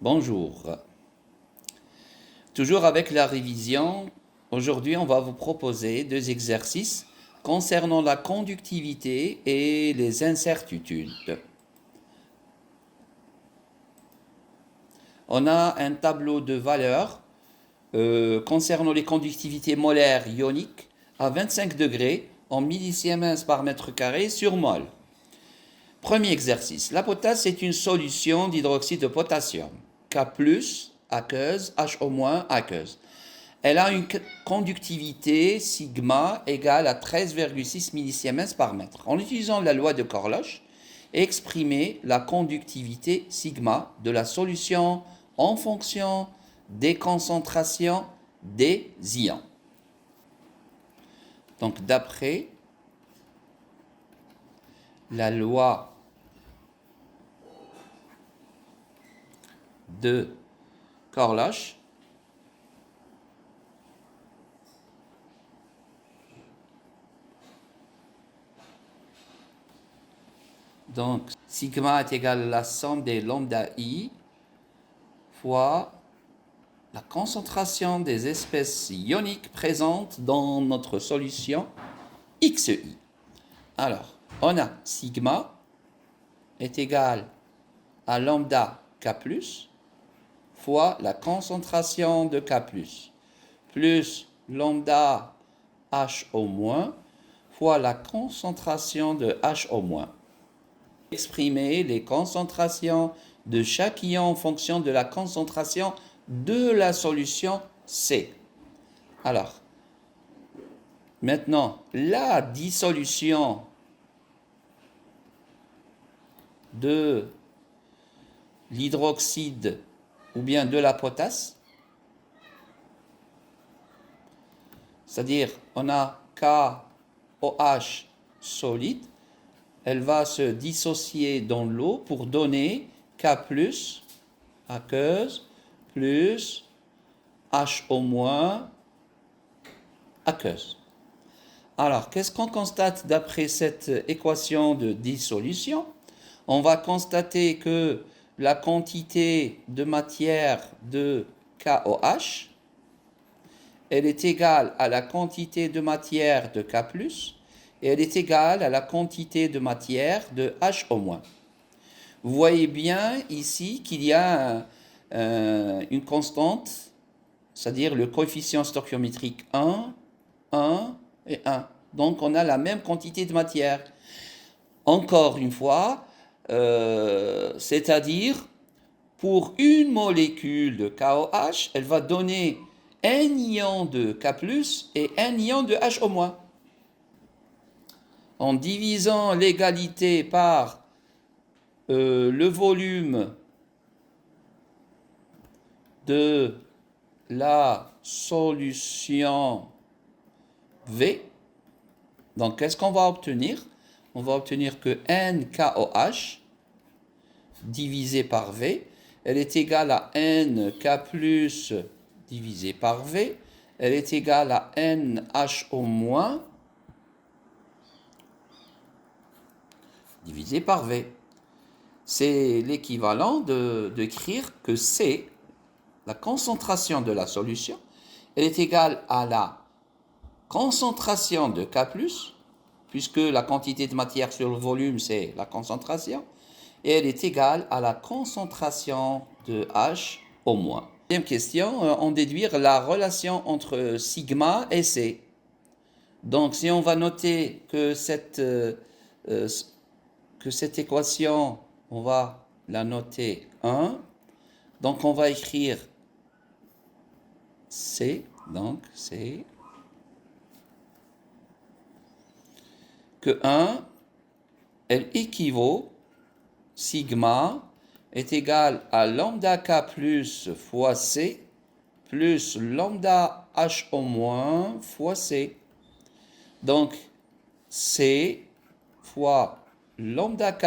Bonjour. Toujours avec la révision, aujourd'hui on va vous proposer deux exercices concernant la conductivité et les incertitudes. On a un tableau de valeurs concernant les conductivités molaires ioniques à 25 degrés en millisiemens par mètre carré sur mol. Premier exercice. La potasse est une solution d'hydroxyde de potassium. K+, aqueuse, HO-, aqueuse. Elle a une conductivité sigma égale à 13,6 millisiemens par mètre. En utilisant la loi de Corlosch, exprimez la conductivité sigma de la solution en fonction des concentrations des ions. Donc d'après la loi de Corlosch, donc sigma est égal à la somme des lambda I fois la concentration des espèces ioniques présentes dans notre solution XI. Alors, on a sigma est égal à lambda K+, fois la concentration de K+, plus lambda HO-, fois la concentration de HO-. Exprimer les concentrations de chaque ion en fonction de la concentration de la solution C. Alors, maintenant, la dissolution de l'hydroxyde ou bien de la potasse, c'est-à-dire on a KOH solide, elle va se dissocier dans l'eau pour donner K+, aqueuse, plus HO-, aqueuse. Alors, qu'est-ce qu'on constate d'après cette équation de dissolution? On va constater que la quantité de matière de KOH, elle est égale à la quantité de matière de K+, et elle est égale à la quantité de matière de HO-. Vous voyez bien ici qu'il y a une constante, c'est-à-dire le coefficient stoichiométrique 1, 1 et 1. Donc on a la même quantité de matière. Encore une fois, c'est-à-dire pour une molécule de KOH, elle va donner un ion de K+, et un ion de HO-. En divisant l'égalité par le volume de la solution V, donc qu'est-ce qu'on va obtenir? On va obtenir que NKOH divisé par V, elle est égale à NK+ divisé par V, elle est égale à NHO- divisé par V. C'est l'équivalent d'écrire que C, la concentration de la solution, elle est égale à la concentration de K+, puisque la quantité de matière sur le volume, c'est la concentration, et elle est égale à la concentration de HO-. Deuxième question, on déduire la relation entre sigma et C. Donc, si on va noter que cette équation, on va la noter 1. Donc, on va écrire C, donc C, que 1, elle équivaut, sigma, est égal à lambda K+ fois C, plus lambda HO- fois C. Donc, C fois lambda K+,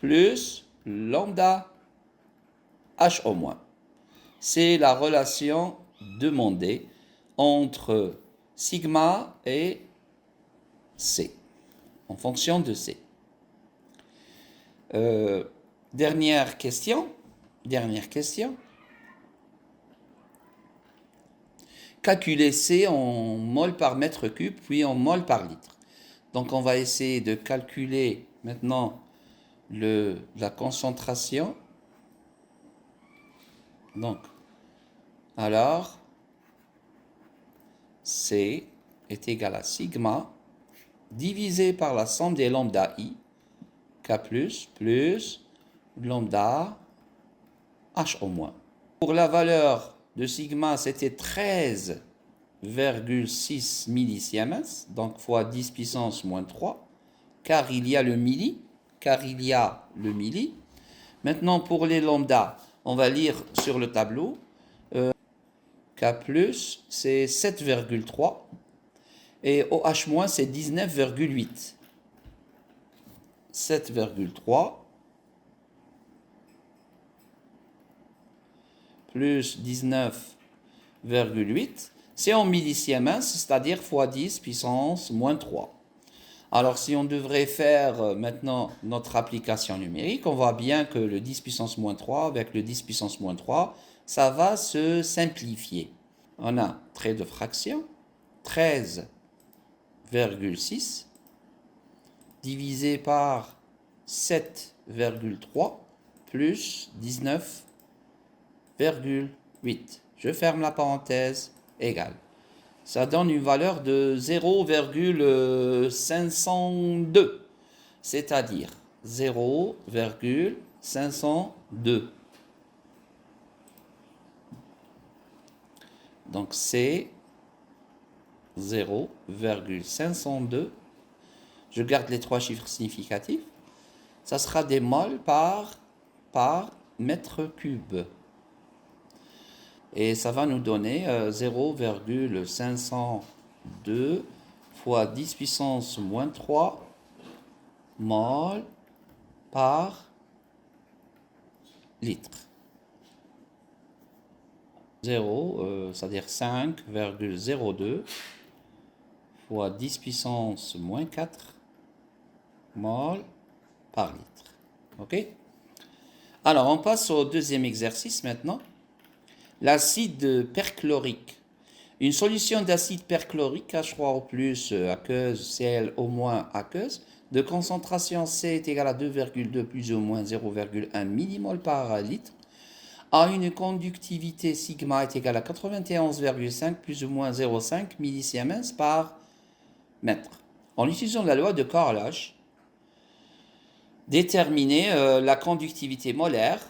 plus lambda HO-. C'est la relation demandée entre sigma et C, en fonction de C. Dernière question. Dernière question. Calculer C en mol par mètre cube, puis en mol par litre. Donc on va essayer de calculer maintenant la concentration. Donc, alors, C est égal à sigma divisé par la somme des lambda I, K plus lambda H au moins. Pour la valeur de sigma, c'était 13,6 millisiemens, donc fois 10 puissance moins 3, car il y a le milli, Maintenant, pour les lambda, on va lire sur le tableau. K+, c'est 7,3 et OH-, c'est 19,8. 7,3 plus 19,8, c'est en millisiemens, c'est-à-dire fois 10 puissance moins 3. Alors, si on devrait faire maintenant notre application numérique, on voit bien que le 10 puissance moins 3 avec le 10 puissance moins 3, ça va se simplifier. On a trait de fraction, 13,6 divisé par 7,3 plus 19,8. Je ferme la parenthèse, égale. Ça donne une valeur de 0,502, c'est-à-dire 0,502. Donc c'est 0,502. Je garde les trois chiffres significatifs. Ça sera des moles par mètre cube. Et ça va nous donner 0,502 fois 10 puissance moins 3 mol par litre. 0, c'est-à-dire 5,02 fois 10 puissance moins 4 mol par litre. OK? Alors, on passe au deuxième exercice maintenant. L'acide perchlorique. Une solution d'acide perchlorique H3O+, aqueuse, ClO- aqueuse, de concentration C est égale à 2,2 plus ou moins 0,1 millimol par litre, a une conductivité sigma est égale à 91,5 plus ou moins 0,5 millisiemens par mètre. En utilisant la loi de Corlage, déterminer la conductivité molaire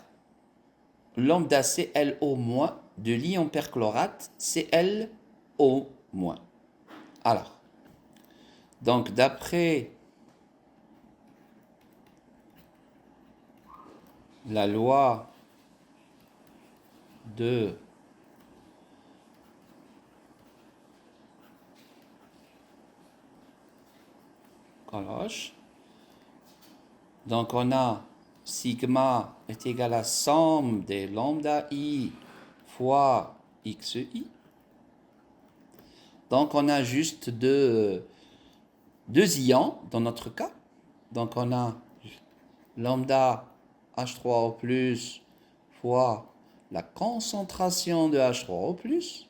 lambda ClO- de l'ion perchlorate ClO-. Alors, donc d'après la loi de Corlage, donc on a sigma est égal à somme des lambda I fois xi. Donc on a juste deux ions dans notre cas. Donc on a lambda H3O+, fois la concentration de H3O+,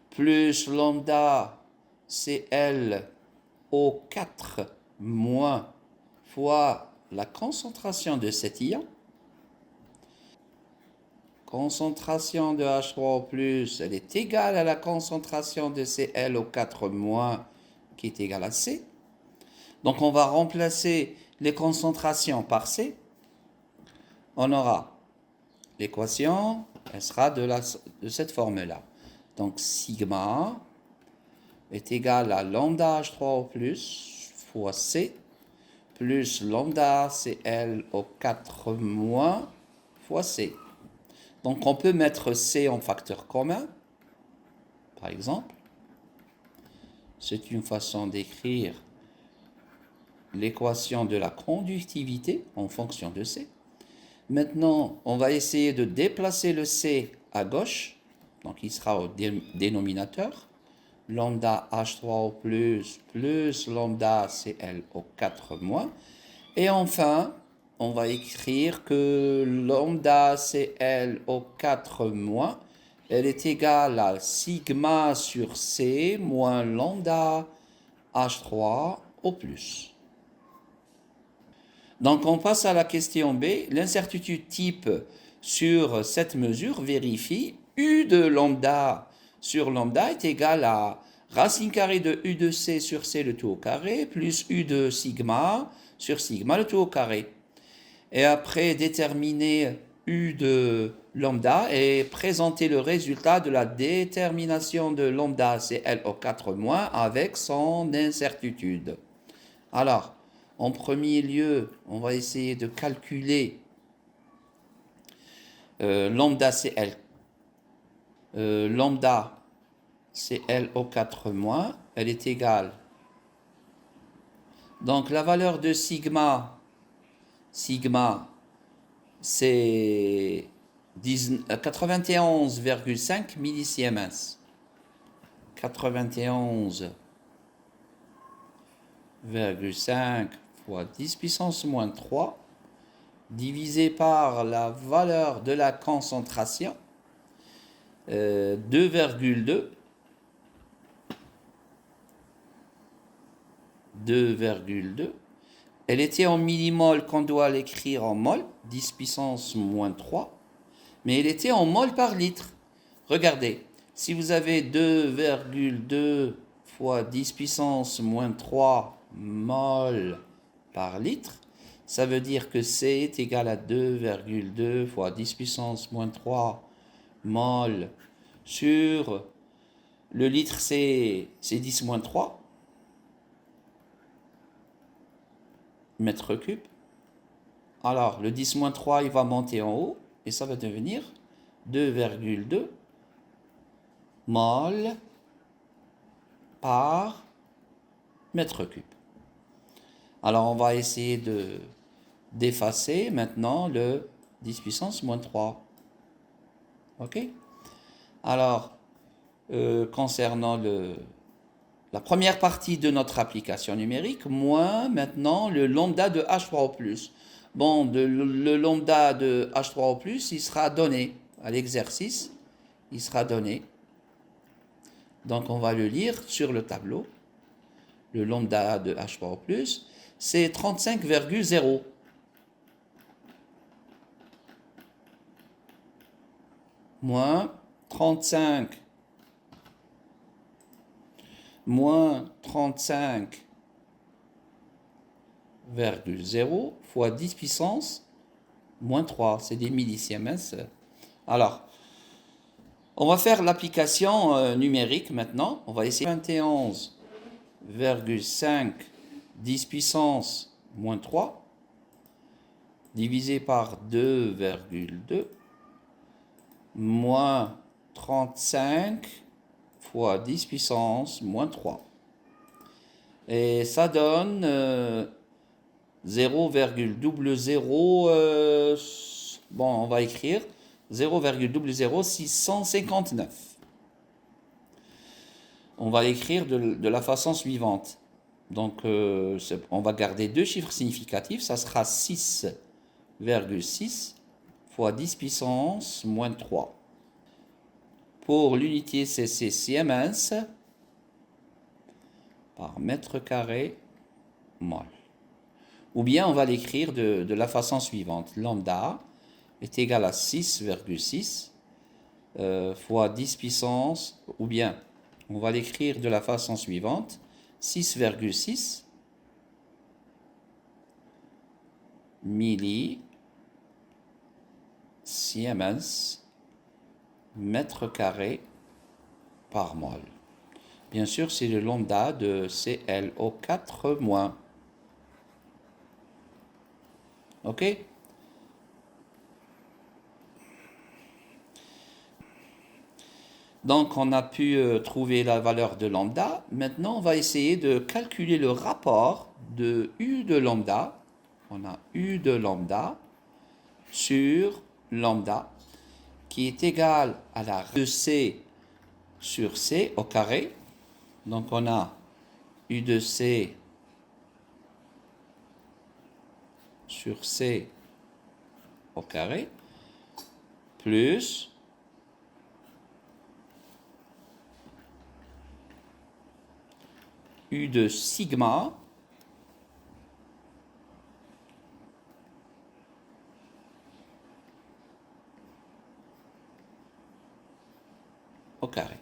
plus lambda ClO4- fois la concentration de cet ion. Concentration de H3O+, elle est égale à la concentration de ClO4- qui est égale à C. Donc on va remplacer les concentrations par C. On aura l'équation, elle sera de cette forme-là. Donc sigma est égal à lambda H3O+ fois C plus lambda ClO4- fois C. Donc on peut mettre C en facteur commun, par exemple. C'est une façon d'écrire l'équation de la conductivité en fonction de C. Maintenant, on va essayer de déplacer le C à gauche, donc il sera au dénominateur. Lambda H3O+, plus lambda ClO4-. Et enfin, on va écrire que lambda CL au 4 moins, elle est égale à sigma sur C moins lambda H3 au plus. Donc on passe à la question B. L'incertitude type sur cette mesure vérifie U de lambda sur lambda est égal à racine carrée de U de C sur C le tout au carré plus U de sigma sur sigma le tout au carré. Et après déterminer U de lambda et présenter le résultat de la détermination de lambda CL au 4 moins avec son incertitude. Alors, en premier lieu, on va essayer de calculer lambda CL. Lambda CL au 4 moins, elle est égale. Donc la valeur de sigma, c'est 91,5 millisiemens. 91,5 fois 10 puissance moins 3 divisé par la valeur de la concentration 2,2. Elle était en millimoles qu'on doit l'écrire en mol, 10 puissance moins 3, mais elle était en mol par litre. Regardez, si vous avez 2,2 fois 10 puissance moins 3 mol par litre, ça veut dire que C est égal à 2,2 fois 10 puissance moins 3 mol sur le litre, c'est 10 moins 3 mètres cubes. Alors, le 10 moins 3, il va monter en haut et ça va devenir 2,2 mol par mètre cube. Alors, on va essayer d'effacer maintenant le 10 puissance moins 3. OK? Alors, concernant la première partie de notre application numérique, moins maintenant le lambda de H3 au plus. Bon, le lambda de H3 au plus, il sera donné à l'exercice. Il sera donné. Donc, on va le lire sur le tableau. Le lambda de H3 au plus, c'est 35,0. Moins 35 moins 35,0 fois 10 puissance moins 3, c'est des millisiemens. Alors, on va faire l'application numérique maintenant. On va essayer 21,5 10 puissance moins 3 divisé par 2,2 moins 35 fois 10 puissance moins 3. Et ça donne 0,00, bon, on va écrire 0,00659. On va l'écrire de la façon suivante. Donc, on va garder deux chiffres significatifs. Ça sera 6,6 fois 10 puissance moins 3. Pour l'unité, c'est Siemens par mètre carré mol. Ou bien on va l'écrire de la façon suivante. Lambda est égal à 6,6 fois 10 puissance, ou bien on va l'écrire de la façon suivante. 6,6 millisiemens mètre carré par mol. Bien sûr, c'est le lambda de ClO4-. OK? Donc, on a pu trouver la valeur de lambda. Maintenant, on va essayer de calculer le rapport de U de lambda. On a U de lambda sur lambda qui est égal à la de C sur C au carré. Donc, on a U de C sur C au carré plus U de sigma au carré.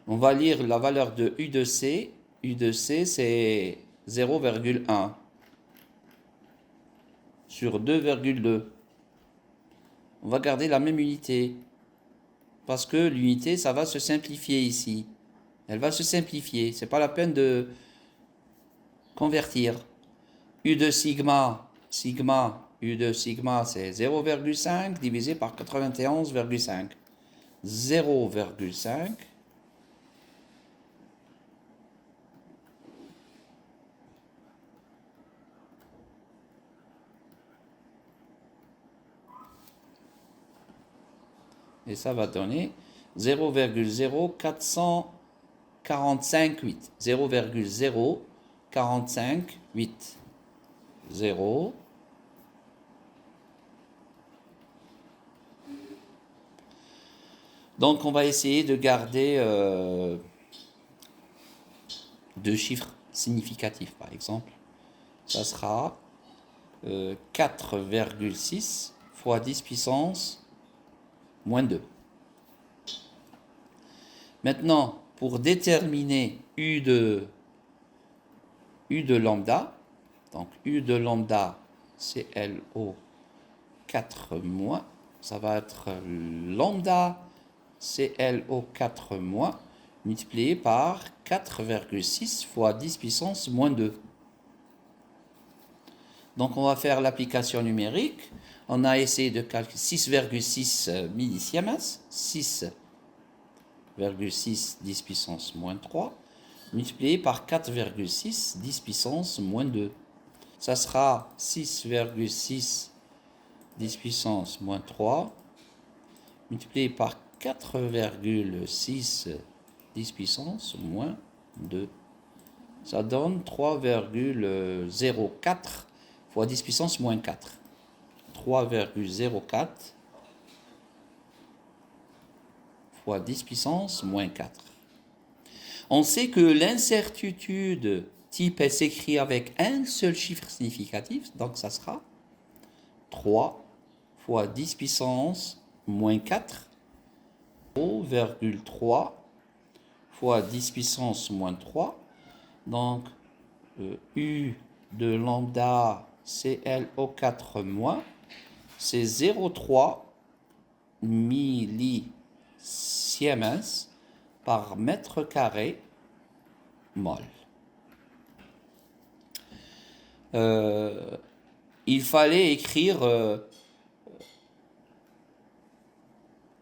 On va lire la valeur de U de C. U de C, c'est 0,1 sur 2,2. On va garder la même unité. Parce que l'unité, ça va se simplifier ici. Elle va se simplifier. C'est pas la peine de convertir. U de sigma, U de sigma, c'est 0,5 divisé par 91,5. 0,5 et ça va donner 0,0445,8. 0,0458. 0. Donc on va essayer de garder deux chiffres significatifs. Par exemple, ça sera 4,6 fois 10 puissance moins 2. Maintenant, pour déterminer U de lambda, donc U de lambda, c'est LO 4 moins, ça va être lambda CLO 4 moins multiplié par 4,6 fois 10 puissance moins 2. Donc on va faire l'application numérique. On a essayé de calculer 6,6 millisiemens, 6,6 10 puissance moins 3, multiplié par 4,6 10 puissance moins 2. Ça sera 6,6 10 puissance moins 3, multiplié par 4,6 10 puissance moins 2. Ça donne 3,04 fois 10 puissance moins 4. 3,04 fois 10 puissance moins 4. On sait que l'incertitude type, elle s'écrit avec un seul chiffre significatif, donc ça sera 3 fois 10 puissance moins 4, 0,3 fois 10 puissance moins 3, donc U de lambda CLO4 moins, c'est 0,3 millisiemens par mètre carré mol. Il fallait écrire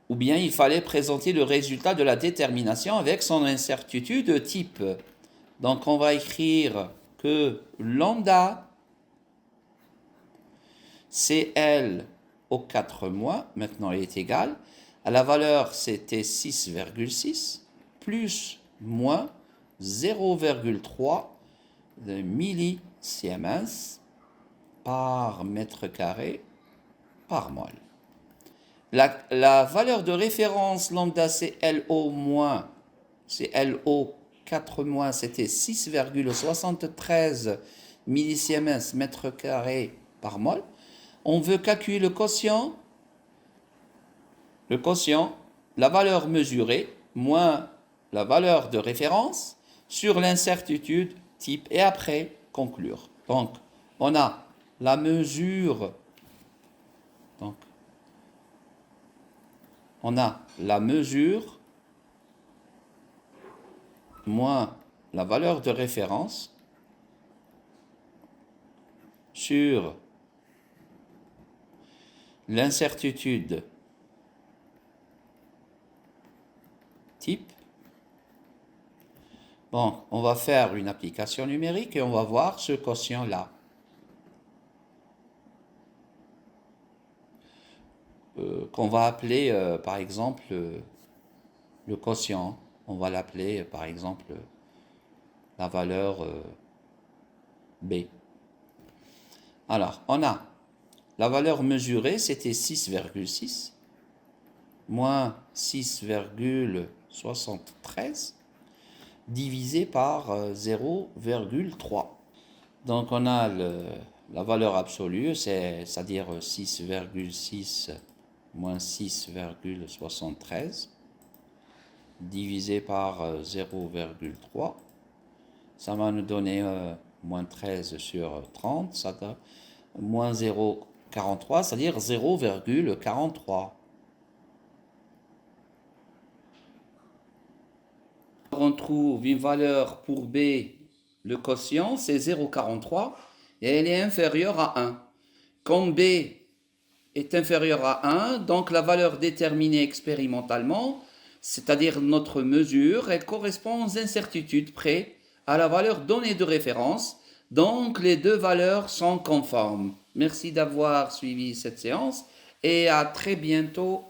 ou bien il fallait présenter le résultat de la détermination avec son incertitude type. Donc on va écrire que lambda CL au 4 mois, maintenant il est égal à la valeur, c'était 6,6 plus moins 0,3 millisiemens par mètre carré par mol. La valeur de référence lambda CLO moins, CLO 4 moins, c'était 6,73 millisiemens mètre carré par mol. On veut calculer le quotient, la valeur mesurée, moins la valeur de référence, sur l'incertitude type, et après conclure. Donc, on a la mesure, donc, on a la mesure moins la valeur de référence sur l'incertitude type. Bon, on va faire une application numérique et on va voir ce quotient-là. qu'on va appeler par exemple le quotient. On va l'appeler par exemple la valeur B. Alors, on a la valeur mesurée, c'était 6,6 moins 6,73 divisé par 0,3. Donc on a la valeur absolue, c'est-à-dire 6,6 moins 6,73 divisé par 0,3. Ça va nous donner moins 13 sur 30, ça donne moins 0,43, c'est-à-dire 0,43. On trouve une valeur pour B, le quotient, c'est 0,43 et elle est inférieure à 1. Comme B est inférieure à 1, donc la valeur déterminée expérimentalement, c'est-à-dire notre mesure, elle correspond aux incertitudes près à la valeur donnée de référence. Donc les deux valeurs sont conformes. Merci d'avoir suivi cette séance et à très bientôt.